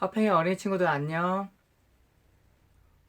화평의 어린이 친구들 안녕.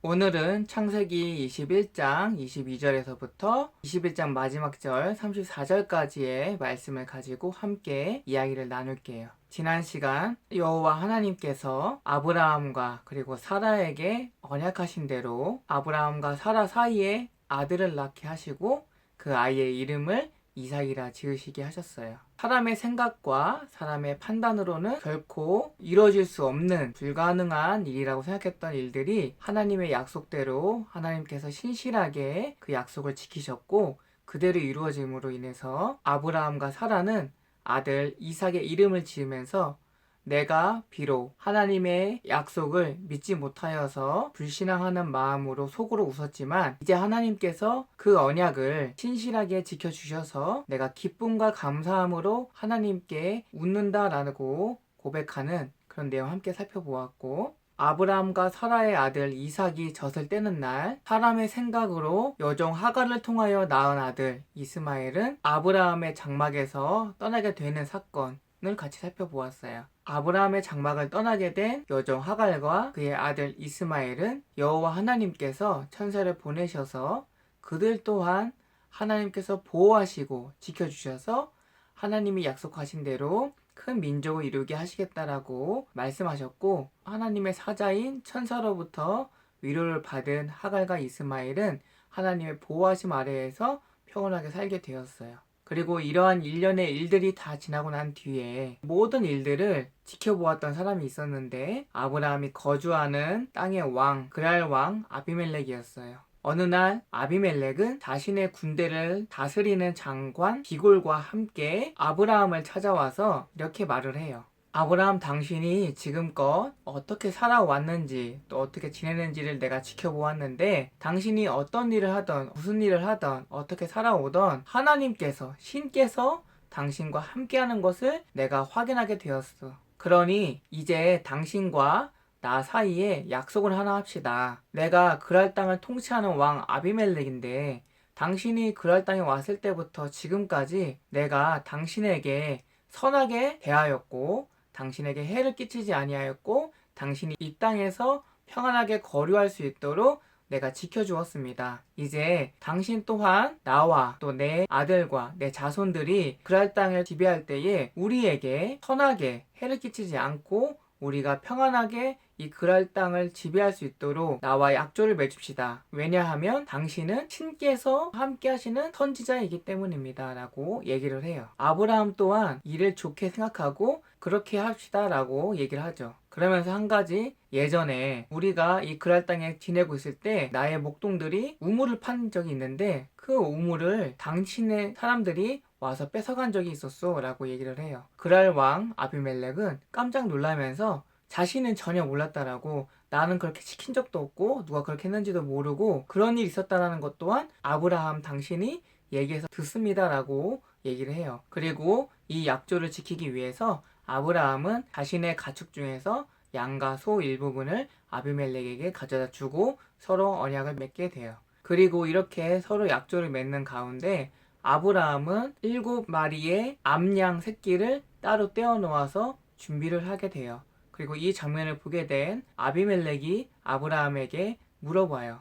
오늘은 창세기 21장 22절에서부터 21장 마지막 절 34절까지의 말씀을 가지고 함께 이야기를 나눌게요. 지난 시간 여호와 하나님께서 아브라함과 그리고 사라에게 언약하신 대로 아브라함과 사라 사이에 아들을 낳게 하시고 그 아이의 이름을 이삭이라 지으시게 하셨어요. 사람의 생각과 사람의 판단으로는 결코 이루어질 수 없는 불가능한 일이라고 생각했던 일들이 하나님의 약속대로 하나님께서 신실하게 그 약속을 지키셨고 그대로 이루어짐으로 인해서 아브라함과 사라는 아들 이삭의 이름을 지으면서 내가 비록 하나님의 약속을 믿지 못하여서 불신앙하는 마음으로 속으로 웃었지만 이제 하나님께서 그 언약을 신실하게 지켜주셔서 내가 기쁨과 감사함으로 하나님께 웃는다라고 고백하는 그런 내용 함께 살펴보았고, 아브라함과 사라의 아들 이삭이 젖을 떼는 날 사람의 생각으로 여종 하갈을 통하여 낳은 아들 이스마엘은 아브라함의 장막에서 떠나게 되는 사건을 같이 살펴보았어요. 아브라함의 장막을 떠나게 된 여종 하갈과 그의 아들 이스마엘은 여호와 하나님께서 천사를 보내셔서 그들 또한 하나님께서 보호하시고 지켜주셔서 하나님이 약속하신 대로 큰 민족을 이루게 하시겠다라고 말씀하셨고, 하나님의 사자인 천사로부터 위로를 받은 하갈과 이스마엘은 하나님의 보호하심 아래에서 평온하게 살게 되었어요. 그리고 이러한 일련의 일들이 다 지나고 난 뒤에 모든 일들을 지켜보았던 사람이 있었는데 아브라함이 거주하는 땅의 왕, 그랄 왕 아비멜렉이었어요. 어느 날 아비멜렉은 자신의 군대를 다스리는 장관 비골과 함께 아브라함을 찾아와서 이렇게 말을 해요. 아브라함, 당신이 지금껏 어떻게 살아왔는지 또 어떻게 지내는지를 내가 지켜보았는데 당신이 어떤 일을 하던 무슨 일을 하던 어떻게 살아오던 하나님께서 신께서 당신과 함께하는 것을 내가 확인하게 되었어. 그러니 이제 당신과 나 사이에 약속을 하나 합시다. 내가 그랄 땅을 통치하는 왕 아비멜렉인데 당신이 그랄 땅에 왔을 때부터 지금까지 내가 당신에게 선하게 대하였고 당신에게 해를 끼치지 아니하였고 당신이 이 땅에서 평안하게 거류할 수 있도록 내가 지켜주었습니다. 이제 당신 또한 나와 또 내 아들과 내 자손들이 그랄 땅을 지배할 때에 우리에게 선하게 해를 끼치지 않고 우리가 평안하게 이 그랄 땅을 지배할 수 있도록 나와 약조를 맺읍시다. 왜냐하면 당신은 신께서 함께 하시는 선지자이기 때문입니다. 라고 얘기를 해요. 아브라함 또한 이를 좋게 생각하고 그렇게 합시다 라고 얘기를 하죠. 그러면서 한 가지, 예전에 우리가 이 그랄 땅에 지내고 있을 때 나의 목동들이 우물을 판 적이 있는데 그 우물을 당신의 사람들이 와서 뺏어간 적이 있었어 라고 얘기를 해요. 그랄 왕 아비멜렉은 깜짝 놀라면서 자신은 전혀 몰랐다라고, 나는 그렇게 시킨 적도 없고 누가 그렇게 했는지도 모르고 그런 일이 있었다라는 것 또한 아브라함 당신이 얘기해서 듣습니다라고 얘기를 해요. 그리고 이 약조를 지키기 위해서 아브라함은 자신의 가축 중에서 양과 소 일부분을 아비멜렉에게 가져다 주고 서로 언약을 맺게 돼요. 그리고 이렇게 서로 약조를 맺는 가운데 아브라함은 7마리의 암양 새끼를 따로 떼어 놓아서 준비를 하게 돼요. 그리고 이 장면을 보게 된 아비멜렉이 아브라함에게 물어봐요.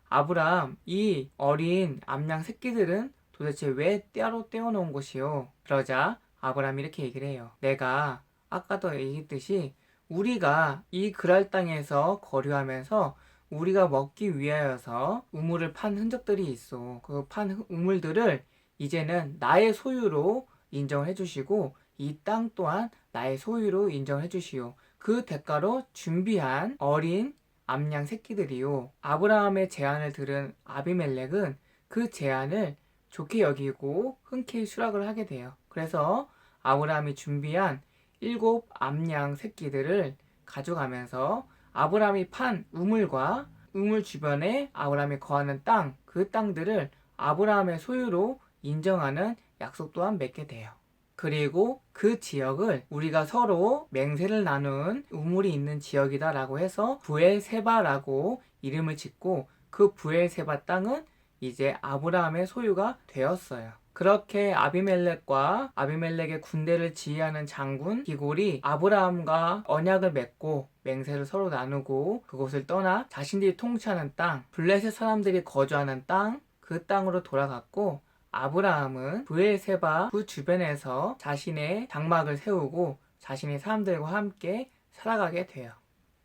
아브라함, 이 어린 암양 새끼들은 도대체 왜 따로 떼어 놓은 것이요? 그러자 아브라함이 이렇게 얘기를 해요. 내가 아까도 얘기했듯이 우리가 이 그랄 땅에서 거류하면서 우리가 먹기 위하여서 우물을 판 흔적들이 있어. 그 판 우물들을 이제는 나의 소유로 인정을 해주시고 이 땅 또한 나의 소유로 인정을 해주시오. 그 대가로 준비한 어린 암양 새끼들이요. 아브라함의 제안을 들은 아비멜렉은 그 제안을 좋게 여기고 흔쾌히 수락을 하게 돼요. 그래서 아브라함이 준비한 7암양 새끼들을 가져가면서 아브라함이 판 우물과 우물 주변에 아브라함이 거하는 땅, 그 땅들을 아브라함의 소유로 인정하는 약속 또한 맺게 돼요. 그리고 그 지역을 우리가 서로 맹세를 나눈 우물이 있는 지역이다 라고 해서 부엘세바라고 이름을 짓고 그 부엘세바 땅은 이제 아브라함의 소유가 되었어요. 그렇게 아비멜렉의 군대를 지휘하는 장군 기골이 아브라함과 언약을 맺고 맹세를 서로 나누고 그곳을 떠나 자신들이 통치하는 땅, 블레셋 사람들이 거주하는 땅, 그 땅으로 돌아갔고, 아브라함은 브엘세바 그 주변에서 자신의 장막을 세우고 자신의 사람들과 함께 살아가게 돼요.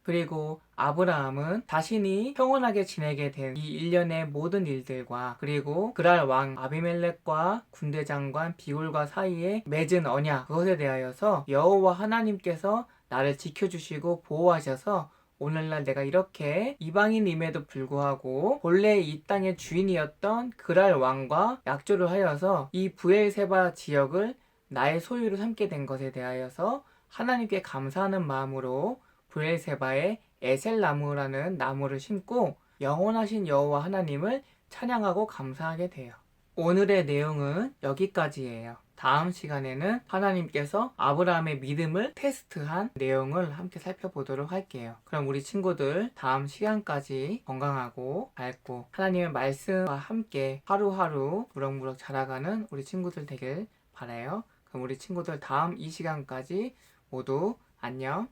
그리고 아브라함은 자신이 평온하게 지내게 된 이 일련의 모든 일들과, 그리고 그랄 왕 아비멜렉과 군대 장관 비골과 사이에 맺은 언약, 그것에 대하여서 여호와 하나님께서 나를 지켜주시고 보호하셔서 오늘날 내가 이렇게 이방인임에도 불구하고 본래 이 땅의 주인이었던 그랄 왕과 약조를 하여서 이 브엘세바 지역을 나의 소유로 삼게 된 것에 대하여서 하나님께 감사하는 마음으로 브엘세바에 에셀나무라는 나무를 심고 영원하신 여호와 하나님을 찬양하고 감사하게 돼요. 오늘의 내용은 여기까지예요. 다음 시간에는 하나님께서 아브라함의 믿음을 테스트한 내용을 함께 살펴보도록 할게요. 그럼 우리 친구들 다음 시간까지 건강하고 밝고 하나님의 말씀과 함께 하루하루 무럭무럭 자라가는 우리 친구들 되길 바라요. 그럼 우리 친구들 다음 이 시간까지 모두 안녕.